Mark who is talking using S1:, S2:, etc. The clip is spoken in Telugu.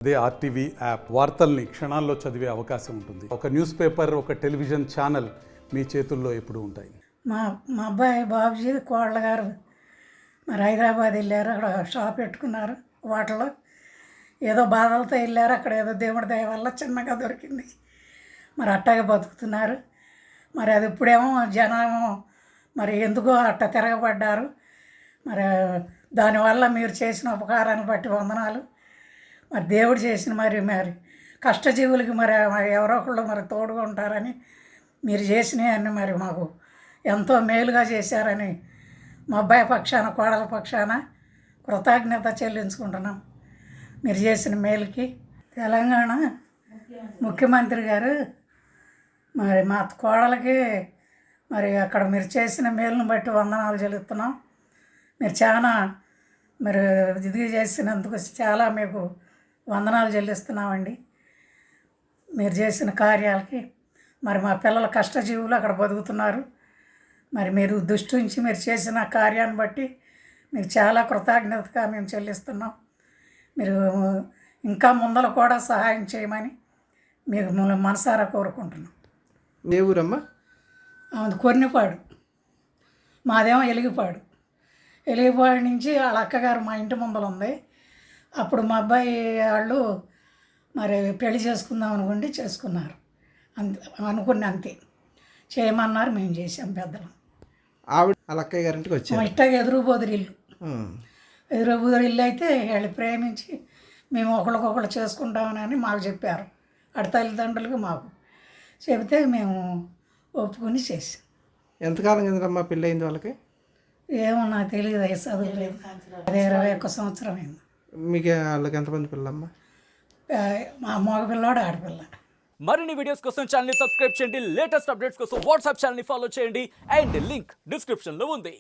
S1: అదే ఆర్టీవీ యాప్ వార్తల్ని క్షణాల్లో చదివే అవకాశం ఉంటుంది. ఒక న్యూస్ పేపర్, ఒక టెలివిజన్ ఛానల్ మీ చేతుల్లో ఎప్పుడూ ఉంటాయి.
S2: మా అబ్బాయి బాబుజీ కోళ్ళ గారు మరి హైదరాబాద్ వెళ్ళారు. అక్కడ షాప్ పెట్టుకున్నారు. వాటిలో ఏదో బాధలతో వెళ్ళారు. అక్కడ ఏదో దేవుడి దయ వల్ల చిన్నగా దొరికింది. మరి అట్టాగే బతుకుతున్నారు. మరి అది ఇప్పుడేమో జనం మరి ఎందుకో అట్ట తిరగబడ్డారు. మరి దానివల్ల మీరు చేసిన ఉపకారాన్ని బట్టి వందనాలు. మరి దేవుడు చేసిన మరి కష్టజీవులకి మరి ఎవరో ఒకళ్ళు మరి తోడుగా ఉంటారని మీరు చేసినవన్నీ మరి మాకు ఎంతో మేలుగా చేశారని మా అబ్బాయి పక్షాన కోడల పక్షాన కృతజ్ఞత చెల్లించుకుంటున్నాం. మీరు చేసిన మేలుకి తెలంగాణ ముఖ్యమంత్రి గారు మరి మా కోడలకి మరి అక్కడ మీరు చేసిన మేలును బట్టి వందనాలు చెల్లిస్తున్నాం. మీరు చాలా మరి ఇది చేసినందుకు చాలా మీకు వందనాలు చెల్లిస్తున్నామండి. మీరు చేసిన కార్యాలకి మరి మా పిల్లల కష్టజీవులు అక్కడ బతుకుతున్నారు. మరి మీరు దృష్టించి మీరు చేసిన కార్యాన్ని బట్టి మీకు చాలా కృతజ్ఞతగా మేము చెల్లిస్తున్నాం. మీరు ఇంకా ముందర కూడా సహాయం చేయమని మీకు మనసారా కోరుకుంటున్నాం.
S3: ఏ ఊరమ్మా?
S2: అది కొన్నిపాడు, మాదేమో ఎలిగిపాడు. ఎలిగిపాడు నుంచి వాళ్ళ అక్కగారు మా ఇంటి ముందర ఉంది. అప్పుడు మా అబ్బాయి వాళ్ళు మరి పెళ్లి చేసుకుందాం అనుకుంటే చేసుకున్నారు. అంతే చేయమన్నారు, మేము చేసాం. పెద్దలు
S3: ఆవిడ వాళ్ళ అక్కయ్య గారింటికి వచ్చారు.
S2: ఇట్టగా ఎదురుబోదురు ఇల్లు. ఎదురుబోదురు ఇల్లు అయితే వాళ్ళు ప్రేమించి మేము ఒకరికొకరు చేసుకుంటామని మాకు చెప్పారు. అటు తల్లిదండ్రులకు మాకు చెబితే మేము ఒప్పుకొని చేసాం.
S3: ఎంతకాలం కిందమ్మా పెళ్ళి అయింది వాళ్ళకి?
S2: ఏమో నాకు తెలియదు, చదువులేదు. అదే 21 సంవత్సరం అయింది.
S3: మీకు వాళ్ళకి ఎంతమంది పిల్లలమ్మా?
S2: మా మగ పిల్లాడు, ఆడపిల్ల.
S4: మరిన్ని వీడియోస్ కోసం ఛానల్ ని సబ్స్క్రైబ్ చేయండి. లేటెస్ట్ అప్డేట్స్ కోసం వాట్సాప్ ఛానల్ ని ఫాలో చేయండి. అండ్ లింక్ డిస్క్రిప్షన్ లో ఉంది.